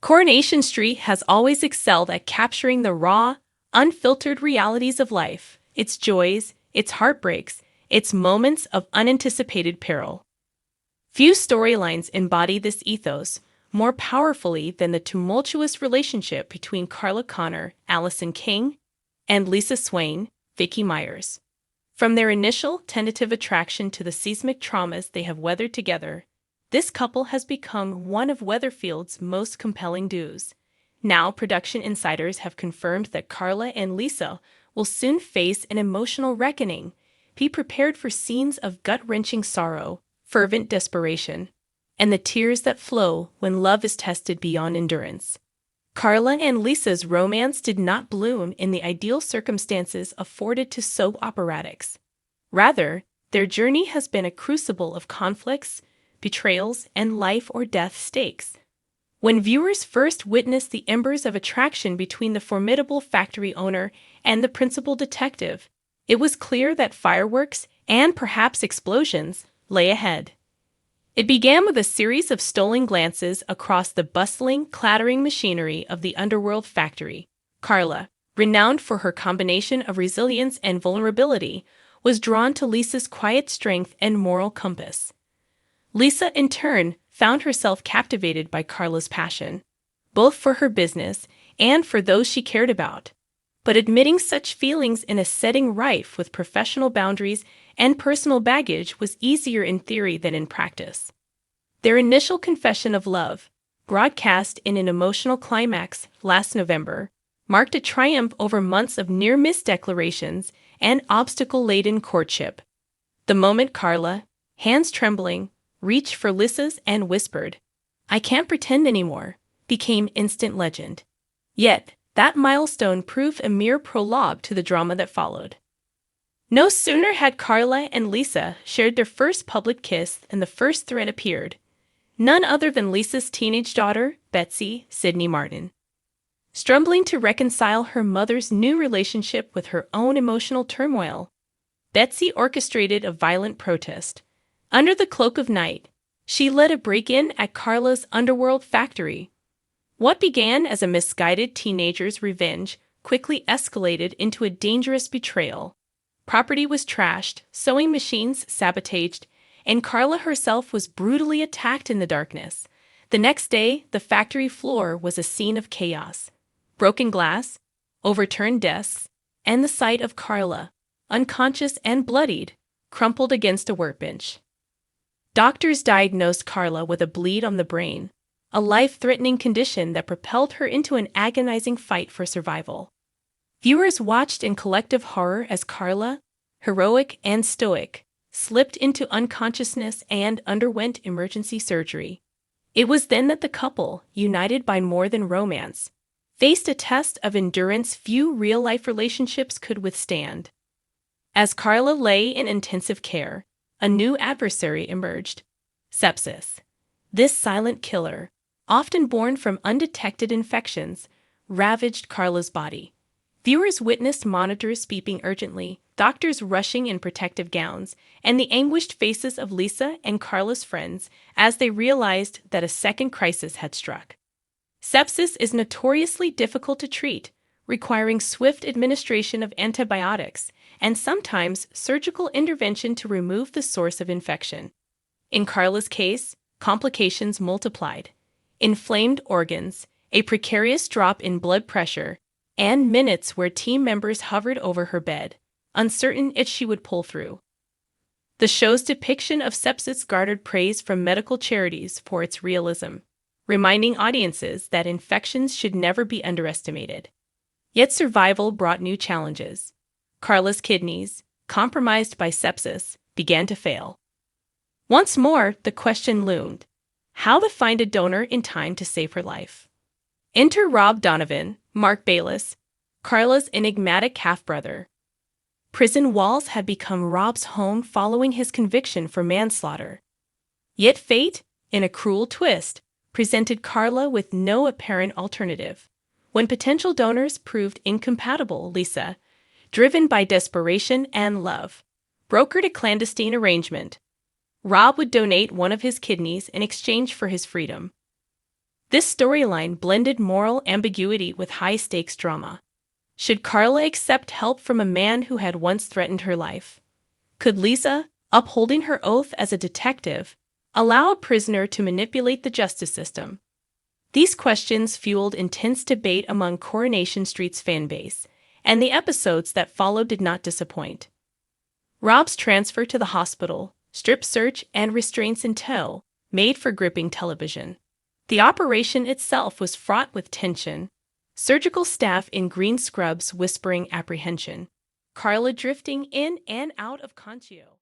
Coronation Street has always excelled at capturing the raw, unfiltered realities of life, its joys, its heartbreaks, its moments of unanticipated peril. Few storylines embody this ethos more powerfully than the tumultuous relationship between Carla Connor, Allison King, and Lisa Swain, Vicky Myers. From their initial tentative attraction to the seismic traumas they have weathered together, this couple has become one of Weatherfield's most compelling duos. Now, production insiders have confirmed that Carla and Lisa will soon face an emotional reckoning. Be prepared for scenes of gut-wrenching sorrow, fervent desperation, and the tears that flow when love is tested beyond endurance. Carla and Lisa's romance did not bloom in the ideal circumstances afforded to soap operatics. Rather, their journey has been a crucible of conflicts, betrayals, and life-or-death stakes. When viewers first witnessed the embers of attraction between the formidable factory owner and the principal detective, it was clear that fireworks, and perhaps explosions, lay ahead. It began with a series of stolen glances across the bustling, clattering machinery of the underworld factory. Carla, renowned for her combination of resilience and vulnerability, was drawn to Lisa's quiet strength and moral compass. Lisa, in turn, found herself captivated by Carla's passion, both for her business and for those she cared about. But admitting such feelings in a setting rife with professional boundaries and personal baggage was easier in theory than in practice. Their initial confession of love, broadcast in an emotional climax last November, marked a triumph over months of near-miss declarations and obstacle-laden courtship. The moment Carla, hands trembling, reached for Lisa's and whispered, "I can't pretend anymore," became instant legend. Yet, that milestone proved a mere prologue to the drama that followed. No sooner had Carla and Lisa shared their first public kiss than the first threat appeared. None other than Lisa's teenage daughter, Betsy Sidney Martin. Struggling to reconcile her mother's new relationship with her own emotional turmoil, Betsy orchestrated a violent protest. Under the cloak of night, she led a break-in at Carla's underworld factory. What began as a misguided teenager's revenge quickly escalated into a dangerous betrayal. Property was trashed, sewing machines sabotaged, and Carla herself was brutally attacked in the darkness. The next day, the factory floor was a scene of chaos. Broken glass, overturned desks, and the sight of Carla, unconscious and bloodied, crumpled against a workbench. Doctors diagnosed Carla with a bleed on the brain, a life-threatening condition that propelled her into an agonizing fight for survival. Viewers watched in collective horror as Carla, heroic and stoic, slipped into unconsciousness and underwent emergency surgery. It was then that the couple, united by more than romance, faced a test of endurance few real-life relationships could withstand. As Carla lay in intensive care, a new adversary emerged: sepsis. This silent killer, often born from undetected infections, ravaged Carla's body. Viewers witnessed monitors beeping urgently, doctors rushing in protective gowns, and the anguished faces of Lisa and Carla's friends as they realized that a second crisis had struck. Sepsis is notoriously difficult to treat, requiring swift administration of antibiotics and sometimes surgical intervention to remove the source of infection. In Carla's case, complications multiplied: inflamed organs, a precarious drop in blood pressure, and minutes where team members hovered over her bed, uncertain if she would pull through. The show's depiction of sepsis garnered praise from medical charities for its realism, reminding audiences that infections should never be underestimated. Yet survival brought new challenges. Carla's kidneys, compromised by sepsis, began to fail. Once more, the question loomed: how to find a donor in time to save her life. Enter Rob Donovan, Mark Bayless, Carla's enigmatic half-brother. Prison walls had become Rob's home following his conviction for manslaughter. Yet fate, in a cruel twist, presented Carla with no apparent alternative. When potential donors proved incompatible, Lisa, driven by desperation and love, brokered a clandestine arrangement. Rob would donate one of his kidneys in exchange for his freedom. This storyline blended moral ambiguity with high-stakes drama. Should Carla accept help from a man who had once threatened her life? Could Lisa, upholding her oath as a detective, allow a prisoner to manipulate the justice system? These questions fueled intense debate among Coronation Street's fanbase, and the episodes that followed did not disappoint. Rob's transfer to the hospital, strip search, and restraints in tow made for gripping television. The operation itself was fraught with tension, surgical staff in green scrubs whispering apprehension, Carla drifting in and out of conscio.